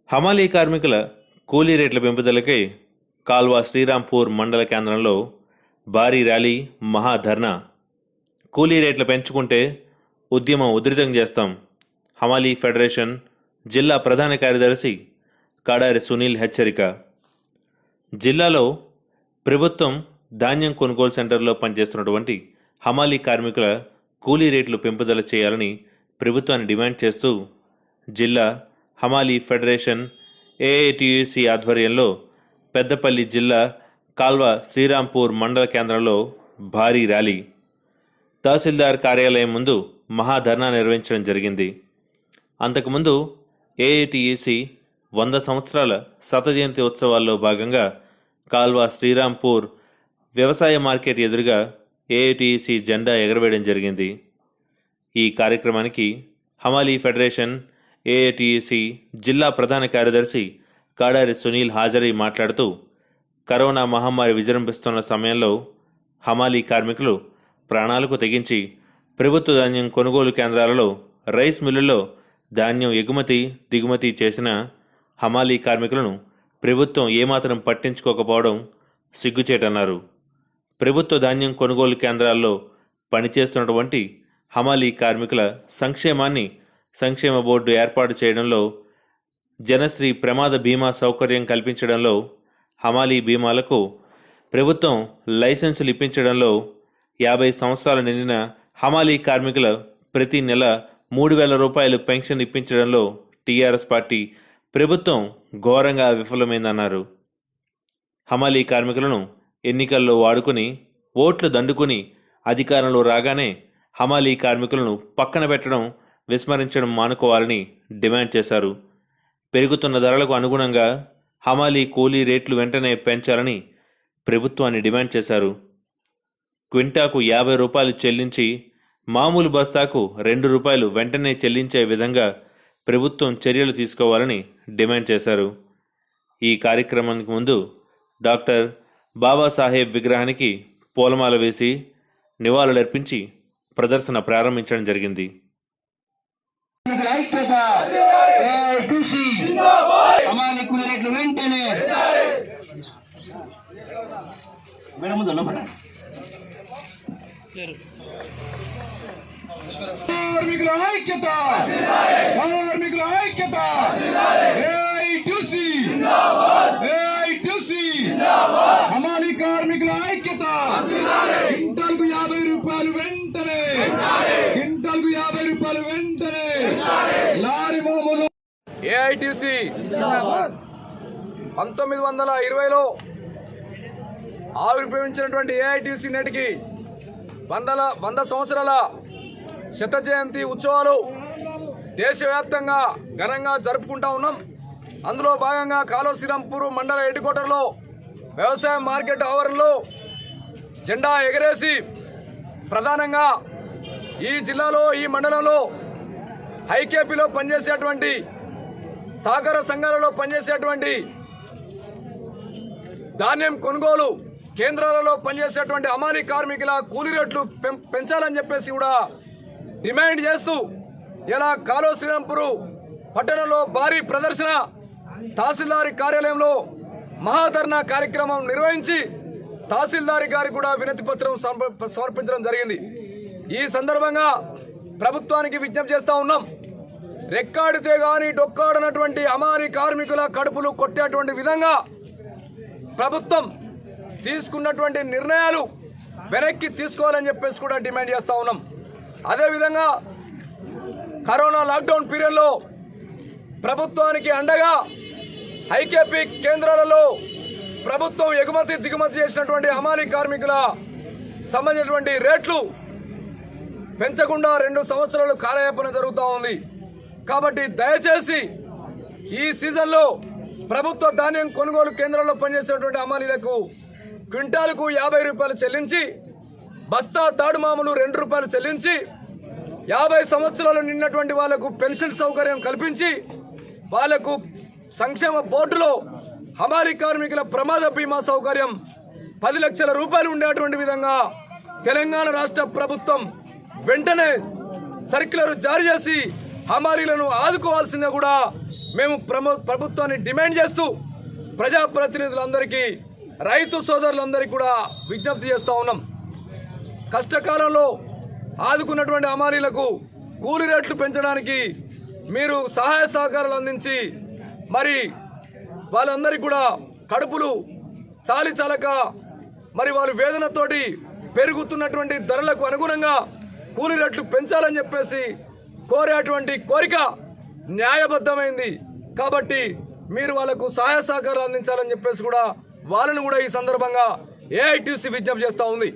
హమాలీ కార్మికుల కూలీ రేట్ల పెంపుదలకై కాల్వ శ్రీరాంపూర్ మండల కేంద్రంలో భారీ ర్యాలీ మహాధర్నా. కూలీ రేట్లు పెంచుకుంటే ఉద్యమం ఉధృతం చేస్తాం. హమాలీ ఫెడరేషన్ జిల్లా ప్రధాన కార్యదర్శి కాడారి సునీల్ హెచ్చరిక. జిల్లాలో ప్రభుత్వం ధాన్యం కొనుగోలు సెంటర్లో పనిచేస్తున్నటువంటి హమాలీ కార్మికుల కూలీ రేట్లు పెంపుదల చేయాలని ప్రభుత్వాన్ని డిమాండ్ చేస్తూ జిల్లా హమాలీ ఫెడరేషన్ ఏఐటియుసి ఆధ్వర్యంలో పెద్దపల్లి జిల్లా కాల్వ శ్రీరాంపూర్ మండల కేంద్రంలో భారీ ర్యాలీ, తహసీల్దార్ కార్యాలయం ముందు మహాధర్నా నిర్వహించడం జరిగింది. అంతకుముందు ఏఐటియుసి 100 సంవత్సరాల శతజయంతి ఉత్సవాల్లో భాగంగా కాల్వ శ్రీరాంపూర్ వ్యవసాయ మార్కెట్ ఎదురుగా ఏఐటియుసి జెండా ఎగరవేయడం జరిగింది. ఈ కార్యక్రమానికి హమాలీ ఫెడరేషన్ ఏఐటియుసి జిల్లా ప్రధాన కార్యదర్శి కాడారి సునీల్ హాజరై మాట్లాడుతూ, కరోనా మహమ్మారి విజృంభిస్తున్న సమయంలో హమాలీ కార్మికులు ప్రాణాలకు తెగించి ప్రభుత్వ ధాన్యం కొనుగోలు కేంద్రాలలో, రైస్ మిల్లుల్లో ధాన్యం ఎగుమతి దిగుమతి చేసిన హమాలీ కార్మికులను ప్రభుత్వం ఏమాత్రం పట్టించుకోకపోవడం సిగ్గుచేటన్నారు. ప్రభుత్వ ధాన్యం కొనుగోలు కేంద్రాల్లో పనిచేస్తున్నటువంటి హమాలీ కార్మికుల సంక్షేమాన్ని సంక్షేమ బోర్డు ఏర్పాటు చేయడంలో, జనశ్రీ ప్రమాద బీమా సౌకర్యం కల్పించడంలో, హమాలీ బీమాలకు ప్రభుత్వం లైసెన్సులు ఇప్పించడంలో, 50 సంవత్సరాలు నిండిన హమాలీ కార్మికుల ప్రతి నెల 3,000 రూపాయలు పెన్షన్ ఇప్పించడంలో టీఆర్ఎస్ పార్టీ ప్రభుత్వం ఘోరంగా విఫలమైందన్నారు. హమాలీ కార్మికులను ఎన్నికల్లో వాడుకుని ఓట్లు దండుకుని అధికారంలో రాగానే హమాలీ కార్మికులను పక్కన పెట్టడం, విస్మరించడం మానుకోవాలని డిమాండ్ చేశారు. పెరుగుతున్న ధరలకు అనుగుణంగా హమాలీ కూలీ రేట్లు వెంటనే పెంచాలని ప్రభుత్వాన్ని డిమాండ్ చేశారు. క్వింటాకు 50 రూపాయలు చెల్లించి మామూలు బస్తాకు 2 రూపాయలు వెంటనే చెల్లించే విధంగా ప్రభుత్వం చర్యలు తీసుకోవాలని డిమాండ్ చేశారు. ఈ కార్యక్రమానికి ముందు డాక్టర్ బాబాసాహెబ్ విగ్రహానికి పూలమాల వేసి నివాళులర్పించి ప్రదర్శన ప్రారంభించడం జరిగింది. కార్మికుల ఐక్యత, కార్మికుల ఐక్యత, ఏఐటియుసి, ఏఐటియుసి, హమాలీ కార్మికుల ఐక్యత. క్వింటాల్కు 50 రూపాయలు వెంటనే, క్వింటాల్కు 50 రూపాయలు వెంటనే. లారీ మోములు ఏఐటియుసి 1920లో ఆవిర్భవించినటువంటి ఏఐటియుసి నేటికి 100 సంవత్సరాల శత జయంతి ఉత్సవాలు దేశవ్యాప్తంగా ఘనంగా జరుపుకుంటా ఉన్నాం. అందులో భాగంగా కాల్వ శ్రీరాంపూర్ మండల హెడ్ క్వార్టర్లో వ్యవసాయ మార్కెట్ ఆవరణలో జెండా ఎగరేసి ప్రధానంగా ఈ జిల్లాలో, ఈ మండలంలో ఐకేపీలో పనిచేసేటువంటి సహకార సంఘాలలో పనిచేసేటువంటి ధాన్యం కొనుగోలు కేంద్రాలలో పనిచేసేటువంటి హమాలీ కార్మికుల కూలీ రేట్లు పెంచాలని చెప్పేసి కూడా డిమాండ్ చేస్తూ ఇలా కాల్వ శ్రీరాంపూర్ పట్టణంలో భారీ ప్రదర్శన, తహసీల్దారి కార్యాలయంలో మహాధర్నా కార్యక్రమం నిర్వహించి తహసీల్దారి గారికి కూడా వినతి పత్రం సమర్పించడం జరిగింది. ఈ సందర్భంగా ప్రభుత్వానికి విజ్ఞప్తి చేస్తూ ఉన్నాం. రెక్కాడితే గాని డొక్కాడనటువంటి హమాలీ కార్మికుల కడుపులు కొట్టేటువంటి విధంగా ప్రభుత్వం తీసుకున్నటువంటి నిర్ణయాలు వెనక్కి తీసుకోవాలని చెప్పేసి కూడా డిమాండ్ చేస్తూ ఉన్నాం. అదేవిధంగా కరోనా లాక్డౌన్ పీరియడ్లో ప్రభుత్వానికి అండగా ఐకేపీ కేంద్రాలలో ప్రభుత్వం ఎగుమతి దిగుమతి చేసినటువంటి హమాలీ కార్మికుల సంబంధించినటువంటి రేట్లు పెంచకుండా 2 సంవత్సరాలు కాలయాపన జరుగుతూ ఉంది. కాబట్టి దయచేసి ఈ సీజన్లో ప్రభుత్వ ధాన్యం కొనుగోలు కేంద్రాల్లో పనిచేసేటువంటి హమాలీలకు క్వింటాలకు 50 రూపాయలు చెల్లించి, బస్తా తాడు మామూలు 2 రూపాయలు చెల్లించి, 50 సంవత్సరాలు నిన్నటువంటి వాళ్లకు పెన్షన్ సౌకర్యం కల్పించి, వాళ్లకు సంక్షేమ బోర్డులో హమాలీ కార్మికుల ప్రమాద బీమా సౌకర్యం 10 లక్షల రూపాయలు ఉండేటువంటి విధంగా తెలంగాణ రాష్ట్ర ప్రభుత్వం వెంటనే సర్క్యులర్ జారీ చేసి హమాలీలను ఆదుకోవాల్సిందే కూడా మేము ప్రభుత్వాన్ని డిమాండ్ చేస్తూ ప్రజాప్రతినిధులందరికీ రైతు సోదరులందరికీ కూడా విజ్ఞప్తి చేస్తూ ఉన్నాం. కష్టకాలంలో ఆదుకున్నటువంటి హమాలీలకు కూలీ రేట్లు పెంచడానికి మీరు సహాయ సహకారాలు అందించి మరి వాళ్ళందరికీ కూడా కడుపులు చాలి చాలక మరి వాళ్ళు వేదనతోటి పెరుగుతున్నటువంటి ధరలకు అనుగుణంగా కూలీ రేట్లు పెంచాలని చెప్పేసి కోరేటువంటి కోరిక న్యాయబద్ధమైంది. కాబట్టి మీరు వాళ్ళకు సహాయ సహకారాలు అందించాలని చెప్పేసి కూడా వాళ్ళను కూడా ఈ సందర్భంగా ఏఐటీసీ విజ్ఞప్తి చేస్తూ ఉంది.